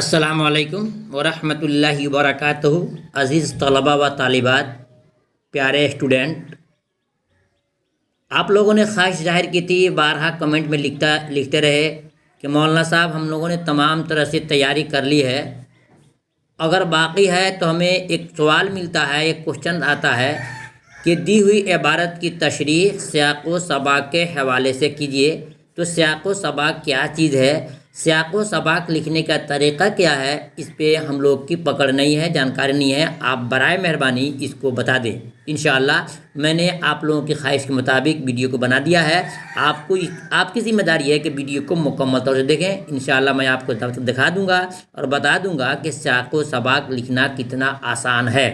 अस्सलाम वालेकुम वरहमतुल्लाहि वबरकातुहू। अज़ीज़ तलबा व तालिबात, प्यारे स्टूडेंट, आप लोगों ने ख्वाहिश जाहिर की थी, बारहा कमेंट में लिखते रहे कि मौलाना साहब हम लोगों ने तमाम तरह से तैयारी कर ली है, अगर बाकी है तो हमें एक सवाल मिलता है, एक क्वेश्चन आता है कि दी हुई इबारत की तशरीह सियाक़ व सबाक़ के हवाले से कीजिए। तो सियाक़ व सबाक़ क्या चीज़ है, सियाक़ व सबाक़ लिखने का तरीक़ा क्या है, इस पे हम लोग की पकड़ नहीं है, जानकारी नहीं है। आप बराए मेहरबानी इसको बता दें। इंशाअल्लाह मैंने आप लोगों की ख्वाहिश के मुताबिक वीडियो को बना दिया है। आपकी ज़िम्मेदारी है कि वीडियो को मुकम्मल तौर से देखें। इंशाअल्लाह मैं आपको तब तक दिखा दूँगा और बता दूँगा कि सियाक़ व सबाक़ लिखना कितना आसान है।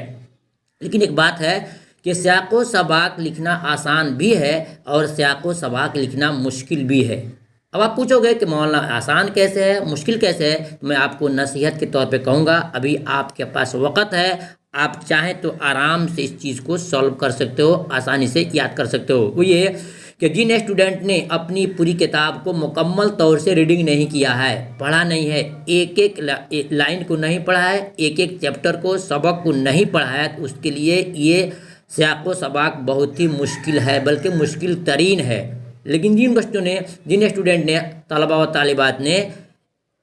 लेकिन एक बात है कि सियाक़ व सबाक़ लिखना आसान भी है और सियाक़ व सबाक़ लिखना मुश्किल भी है। अब आप पूछोगे कि मौलाना आसान कैसे है, मुश्किल कैसे है, तो मैं आपको नसीहत के तौर पे कहूँगा, अभी आपके पास वक़्त है, आप चाहें तो आराम से इस चीज़ को सॉल्व कर सकते हो, आसानी से याद कर सकते हो। वो ये कि जिन स्टूडेंट ने अपनी पूरी किताब को मुकम्मल तौर से रीडिंग नहीं किया है, पढ़ा नहीं है, एक एक लाइन को नहीं पढ़ा है, एक एक चैप्टर को, सबक को नहीं पढ़ा है, तो उसके लिए ये सियाक़ व सबाक़ बहुत ही मुश्किल है, बल्कि मुश्किल तरीन है। लेकिन जिन स्टूडेंट ने, तलबा व तालिबात ने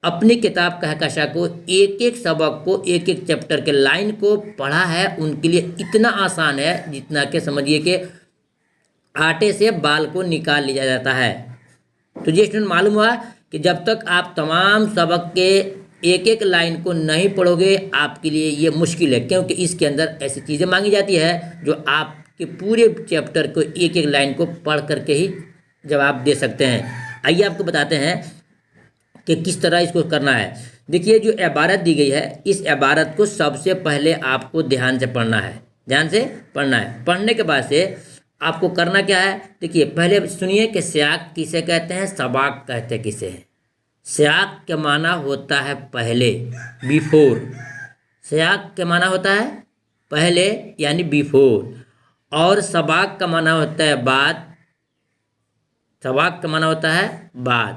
अपनी किताब कहकशा को, एक एक सबक को, एक एक चैप्टर के लाइन को पढ़ा है, उनके लिए इतना आसान है जितना कि समझिए कि आटे से बाल को निकाल लिया जाता है। तो ये स्टूडेंट मालूम हुआ कि जब तक आप तमाम सबक के एक एक लाइन को नहीं पढ़ोगे, आपके लिए ये मुश्किल है, क्योंकि इसके अंदर ऐसी चीज़ें मांगी जाती है जो आपके पूरे चैप्टर को एक एक लाइन को पढ़ करके ही जवाब दे सकते हैं। आइए आपको बताते हैं कि किस तरह इसको करना है। देखिए, जो इबारत दी गई है, इस इबारत को सबसे पहले आपको ध्यान से पढ़ना है, ध्यान से पढ़ना है। पढ़ने के बाद से आपको करना क्या है, देखिए पहले सुनिए कि सियाक़ किसे कहते हैं, सबाक़ कहते किसे हैं। सियाक़ के माना होता है पहले, बिफोर। सियाक़ के माना होता है पहले यानी बिफोर, और सबाक़ का माना होता है बाद। सबाक़ का माना होता है बाद,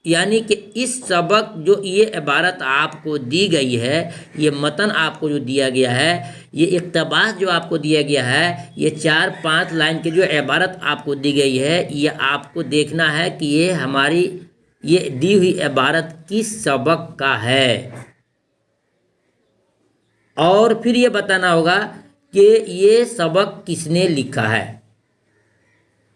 यानी कि इस सबक जो ये इबारत आपको दी गई है, ये मतन आपको जो दिया गया है, ये इक़्तिबास जो आपको दिया गया है, ये 4-5 लाइन की जो इबारत आपको दी गई है, ये आपको देखना है कि ये हमारी ये दी हुई इबारत किस सबक का है, और फिर ये बताना होगा कि ये सबक किसने लिखा है।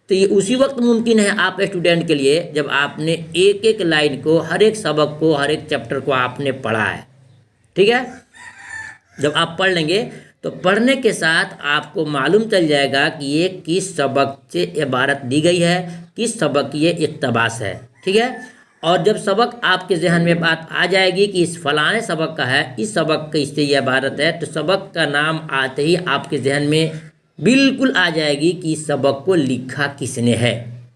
तो ये उसी वक्त मुमकिन है आप स्टूडेंट के लिए जब आपने एक एक लाइन को, हर एक सबक को, हर एक चैप्टर को आपने पढ़ा है। ठीक है, जब आप पढ़ लेंगे तो पढ़ने के साथ आपको मालूम चल जाएगा कि ये किस सबक से इबारत दी गई है, किस सबक की ये इक़्तिबास है। ठीक है, और जब सबक आपके जहन में बात आ जाएगी कि इस फलाने सबक का है, इस सबक की इससे ये इबारत है, तो सबक का नाम आते ही आपके जहन में बिल्कुल आ जाएगी कि इस सबक को लिखा किसने है।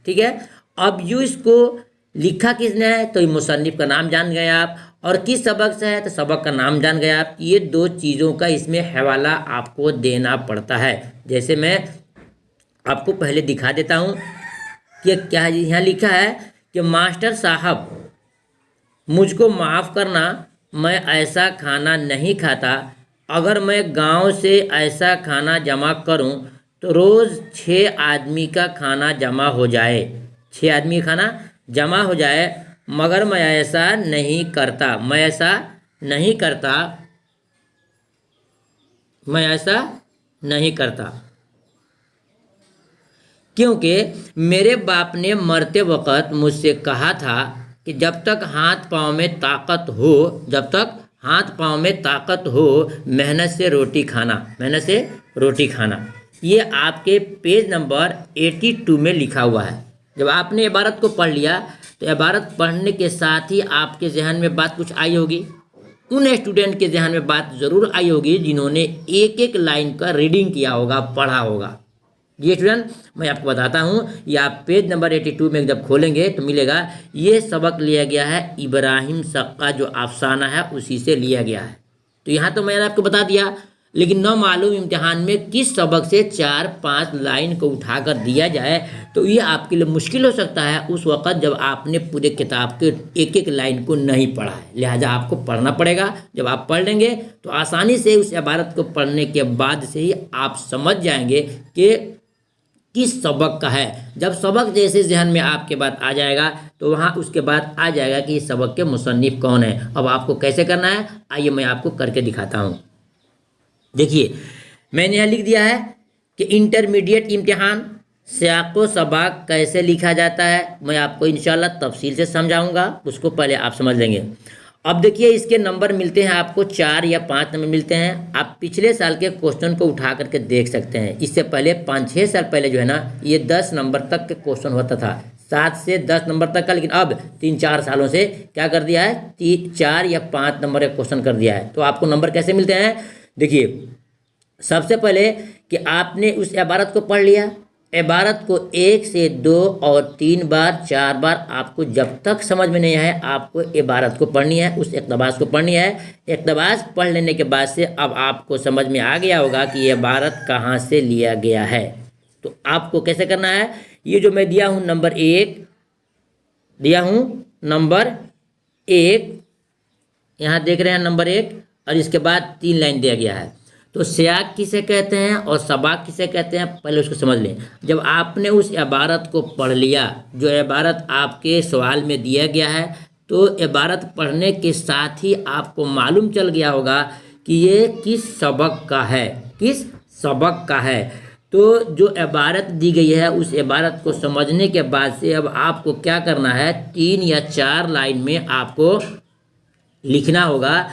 ठीक है, अब जो इसको लिखा किसने है, तो मुसन्निफ़ का नाम जान गए आप, और किस सबक से है तो सबक का नाम जान गए आप। ये दो चीज़ों का इसमें हवाला आपको देना पड़ता है। जैसे मैं आपको पहले दिखा देता हूँ कि क्या यहाँ लिखा है कि मास्टर साहब मुझको माफ़ करना, मैं ऐसा खाना नहीं खाता। अगर मैं गांव से ऐसा खाना जमा करूं तो रोज़ 6 आदमी का खाना जमा हो जाए, 6 आदमी का खाना जमा हो जाए, मगर मैं ऐसा नहीं करता, मैं ऐसा नहीं करता, मैं ऐसा नहीं करता, क्योंकि मेरे बाप ने मरते वक़्त मुझसे कहा था कि जब तक हाथ पाँव में ताकत हो, जब तक हाथ पाँव में ताकत हो, मेहनत से रोटी खाना, मेहनत से रोटी खाना। ये आपके पेज नंबर 82 में लिखा हुआ है। जब आपने इबारत को पढ़ लिया तो इबारत पढ़ने के साथ ही आपके जहन में बात कुछ आई होगी, उन स्टूडेंट के जहन में बात ज़रूर आई होगी जिन्होंने एक एक लाइन का रीडिंग किया होगा, पढ़ा होगा। ये स्टूडेंट मैं आपको बताता हूँ, ये आप पेज नंबर 82 में जब खोलेंगे तो मिलेगा, ये सबक लिया गया है इब्राहिम सक्का जो अफसाना है उसी से लिया गया है। तो यहाँ तो मैंने आपको बता दिया लेकिन नामालूम इम्तिहान में किस सबक से 4-5 लाइन को उठा कर दिया जाए तो ये आपके लिए मुश्किल हो सकता है उस वक़्त जब आपने पूरे किताब के एक एक लाइन को नहीं पढ़ा है। लिहाजा आपको पढ़ना पड़ेगा। जब आप पढ़ लेंगे तो आसानी से उस इबारत को पढ़ने के बाद से ही आप समझ जाएंगे कि किस सबक का है। जब सबक जैसे जहन में आपके बाद आ जाएगा तो वहाँ उसके बाद आ जाएगा कि इस सबक के मुसन्निफ कौन है। अब आपको कैसे करना है, आइए मैं आपको करके दिखाता हूँ। देखिए मैंने यहाँ लिख दिया है कि इंटरमीडिएट इम्तिहान सियाक़ो सबाक कैसे लिखा जाता है। मैं आपको इंशाल्लाह तफसील से समझाऊंगा, उसको पहले आप समझ लेंगे। अब देखिए इसके नंबर मिलते हैं आपको 4 या 5 नंबर मिलते हैं। आप पिछले साल के क्वेश्चन को उठा करके देख सकते हैं। इससे पहले 5-6 साल पहले जो है ना ये 10 नंबर तक के क्वेश्चन होता था, 7 से 10 नंबर तक का। लेकिन अब 3-4 सालों से क्या कर दिया है, 4 या 5 नंबर का क्वेश्चन कर दिया है। तो आपको नंबर कैसे मिलते हैं, देखिए सबसे पहले कि आपने उस इबारत को पढ़ लिया। इबारत को 1 से 2 और 3 बार 4 बार आपको जब तक समझ में नहीं आए आपको इबारत को पढ़नी है, उस इक़्तिबास को पढ़नी है। इक़्तिबास पढ़ लेने के बाद से अब आपको समझ में आ गया होगा कि ये इबारत कहाँ से लिया गया है। तो आपको कैसे करना है, ये जो मैं दिया हूँ नंबर 1 दिया हूँ, नंबर 1 यहाँ देख रहे हैं नंबर 1 और इसके बाद 3 लाइन दिया गया है। तो सियाक किसे कहते हैं और सबाक किसे कहते हैं पहले उसको समझ लें। जब आपने उस इबारत को पढ़ लिया, जो इबारत आपके सवाल में दिया गया है, तो इबारत पढ़ने के साथ ही आपको मालूम चल गया होगा कि ये किस सबक का है, किस सबक का है। तो जो इबारत दी गई है उस इबारत को समझने के बाद से अब आपको क्या करना है, 3 या 4 लाइन में आपको लिखना होगा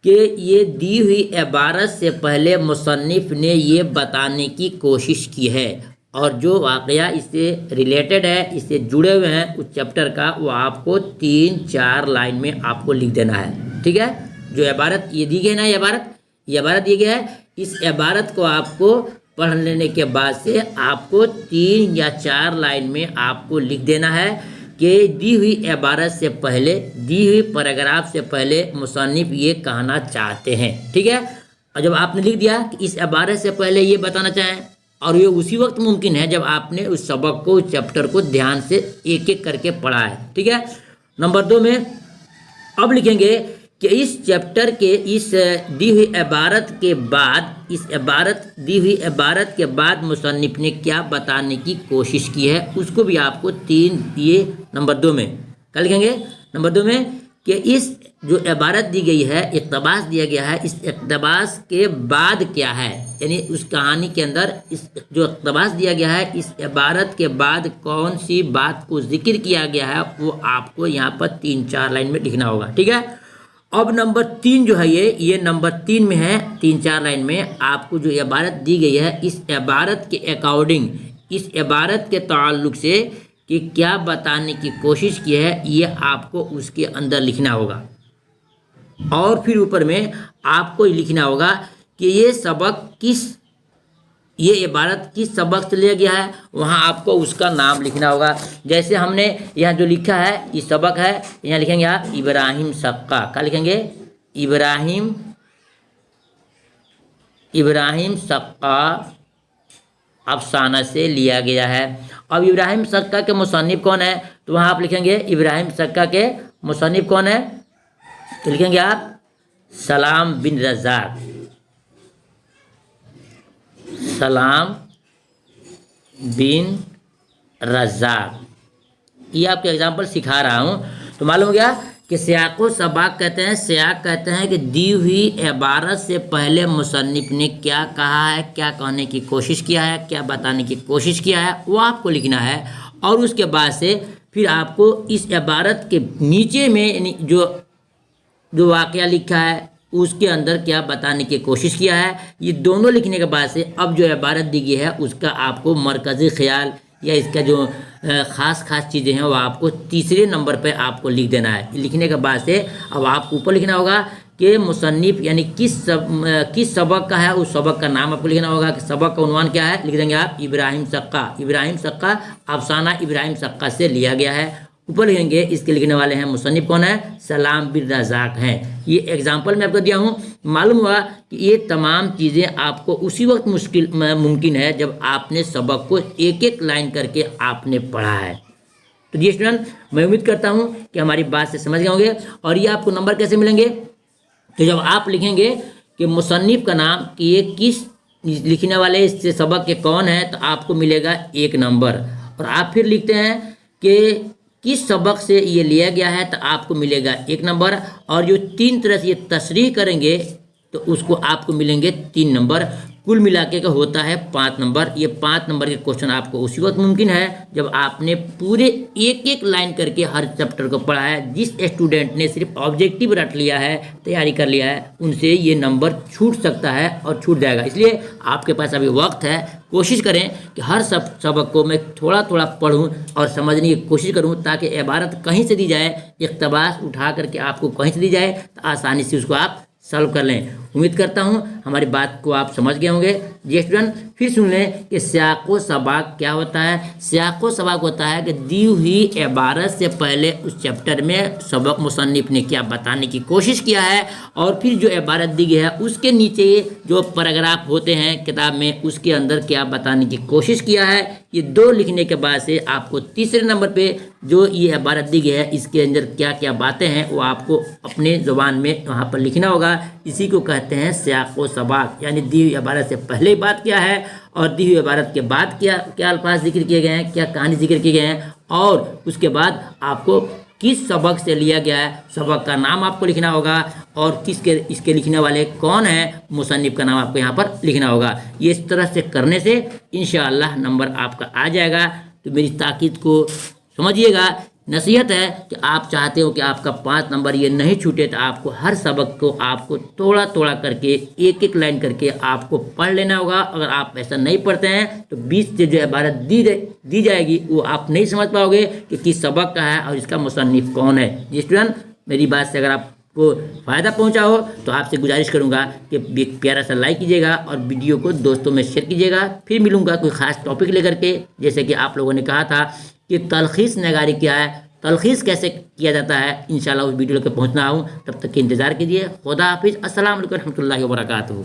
कि ये दी हुई इबारत से पहले मुसन्निफ ने ये बताने की कोशिश की है और जो वाक़या इससे रिलेटेड है, इससे जुड़े हुए हैं उस चैप्टर का, वो आपको 3-4 लाइन में आपको लिख देना है। ठीक है, जो इबारत ये दी गई ना, ये इबारत दी गई है, इस इबारत को आपको पढ़ लेने के बाद से आपको 3 या 4 लाइन में आपको लिख देना है कि दी हुई इबारत से पहले, दी हुई पैराग्राफ से पहले मुसन्निफ ये कहना चाहते हैं। ठीक है, और जब आपने लिख दिया कि इस इबारत से पहले ये बताना चाहें, और ये उसी वक्त मुमकिन है जब आपने उस सबक को, उस चैप्टर को ध्यान से एक एक करके पढ़ा है। ठीक है, नंबर 2 में अब लिखेंगे कि इस चैप्टर के इस दी हुई इबारत के बाद, इस इबारत दी हुई इबारत के बाद मुसन्निफ ने क्या बताने की कोशिश की है, उसको भी आपको 3 ये नंबर 2 में क्या लिखेंगे, नंबर 2 में कि इस जो इबारत दी गई है, इक़्तिबास दिया गया है, इस इक़्तिबास के बाद क्या है, यानी उस कहानी के अंदर इस जो इक़्तिबास दिया गया है, इस इबारत के बाद कौन सी बात को जिक्र किया गया है, वो आपको यहाँ पर 3-4 लाइन में लिखना होगा। ठीक है, अब नंबर 3 जो है ये नंबर 3 में है, 3-4 लाइन में आपको जो इबारत दी गई है, इस इबारत के अकॉर्डिंग, इस इबारत के ताल्लुक से कि क्या बताने की कोशिश की है, ये आपको उसके अंदर लिखना होगा। और फिर ऊपर में आपको लिखना होगा कि ये सबक किस, ये इबारत किस सबक से लिया गया है, वहाँ आपको उसका नाम लिखना होगा। जैसे हमने यहाँ जो लिखा है ये सबक है, यहाँ लिखेंगे आप इब्राहिम सक्का, क्या लिखेंगे, इब्राहिम सक्का अफसाना से लिया गया है। अब इब्राहिम सक्का के मुसन्निफ कौन है, तो वहाँ आप लिखेंगे इब्राहिम सक्का के मुसन्निफ कौन है, तो लिखेंगे आप सलाम बिन रज़ाक, सलाम बिन रज़ाक। ये आपके एग्जाम्पल सिखा रहा हूँ। तो मालूम हो गया कि सियाक़ो सबाक कहते हैं, सियाक कहते हैं कि दी हुई इबारत से पहले मुसन्निफ ने क्या कहा है, क्या कहने की कोशिश किया है, क्या बताने की कोशिश किया है, वो आपको लिखना है। और उसके बाद से फिर आपको इस इबारत के नीचे में यानी जो वाक़या लिखा है उसके अंदर क्या बताने की कोशिश किया है, ये दोनों लिखने के बाद से अब जो इबारत दी गई है उसका आपको मरकज़ी ख़याल या इसका जो ख़ास चीज़ें हैं वो आपको 3रे नंबर पे आपको लिख देना है। लिखने के बाद से अब आपको ऊपर लिखना होगा कि मुसन्निफ यानी किस सबक का है, उस सबक का नाम आपको लिखना होगा कि सबक का उन्वान क्या है, लिख देंगे आप इब्राहिम सक्का, अफसाना इब्राहिम सक्का से लिया गया है। ऊपर लिखेंगे इसके लिखने वाले हैं मुसन्निफ कौन है, सलाम बिन रज़ाक हैं। ये एग्जाम्पल मैं आपको दिया हूँ। मालूम हुआ कि ये तमाम चीज़ें आपको उसी वक्त मुमकिन है जब आपने सबक को एक एक लाइन करके आपने पढ़ा है। तो जी स्टूडेंट, मैं उम्मीद करता हूँ कि हमारी बात से समझ गए होंगे। और ये आपको नंबर कैसे मिलेंगे, तो जब आप लिखेंगे कि मुसन्निफ का नाम कि ये किस लिखने वाले इससे सबक के कौन है, तो आपको मिलेगा 1 नंबर। और आप फिर लिखते हैं कि किस सबक से ये लिया गया है, तो आपको मिलेगा 1 नंबर। और जो 3 तरह से ये तशरीह करेंगे तो उसको आपको मिलेंगे 3 नंबर। कुल मिला के का होता है 5 नंबर। ये 5 नंबर के क्वेश्चन आपको उसी वक्त मुमकिन है जब आपने पूरे एक एक लाइन करके हर चैप्टर को पढ़ा है। जिस स्टूडेंट ने सिर्फ ऑब्जेक्टिव रट लिया है, तैयारी कर लिया है, उनसे ये नंबर छूट सकता है और छूट जाएगा। इसलिए आपके पास अभी वक्त है, कोशिश करें कि हर सबक को मैं थोड़ा थोड़ा पढ़ूं और समझने की कोशिश करूं, ताकि इबारत कहीं से दी जाए, इक़्तिबास उठा करके आपको कहीं से दी जाए तो आसानी से उसको आप सॉल्व कर लें। उम्मीद करता हूं हमारी बात को आप समझ गए होंगे। जी स्टूडेंट, फिर सुन लें कि सियाक़ व सबाक़ क्या होता है। सियाक़ व सबाक़ होता है कि दी हुई इबारत से पहले उस चैप्टर में सबक मुसन्निफ ने क्या बताने की कोशिश किया है, और फिर जो इबारत दी गई है उसके नीचे जो पैराग्राफ होते हैं किताब में, उसके अंदर क्या बताने की कोशिश किया है। ये 2 लिखने के बाद से आपको तीसरे नंबर पे जो ये इबारत दी गई है, इसके अंदर क्या क्या बातें हैं वो आपको अपने ज़ुबान में वहाँ पर लिखना होगा। इसी को कहते हैं सियाक़ व सबाक़, यानी दी हुई इबारत से पहले बात क्या है और दी हुई इबारत के बाद क्या क्या अल्फाज जिक्र किए गए हैं, क्या कहानी जिक्र किए गए हैं, और उसके बाद आपको किस सबक से लिया गया है, सबक का नाम आपको लिखना होगा, और इसके लिखने वाले कौन है, मुसन्निफ का नाम आपको यहाँ पर लिखना होगा। ये इस तरह से करने से इंशाअल्लाह नंबर आपका आ जाएगा। तो मेरी ताकीद को समझिएगा। नसीहत है कि आप चाहते हो कि आपका 5 नंबर ये नहीं छूटे, तो आपको हर सबक को आपको थोड़ा थोड़ा करके एक एक लाइन करके आपको पढ़ लेना होगा। अगर आप ऐसा नहीं पढ़ते हैं तो 20 से जो इबारत दी जाएगी वो आप नहीं समझ पाओगे कि किस सबक का है और इसका मुसन्निफ कौन है। जी स्टूडेंट, मेरी बात से अगर आपको फ़ायदा पहुंचा हो तो आपसे गुजारिश करूंगा कि एक प्यारा सा लाइक कीजिएगा और वीडियो को दोस्तों में शेयर कीजिएगा। फिर मिलूंगा कोई ख़ास टॉपिक लेकर के। जैसे कि आप लोगों ने कहा था कि तलखीस नगारी क्या है, तलखीस कैसे किया जाता है, इंशाल्लाह उस वीडियो के पहुंचना हूँ। तब तक के इंतज़ार कीजिए। खुदा हाफिज़। अस्सलाम वालेकुम रहमतुल्लाहि व बरकातुहू।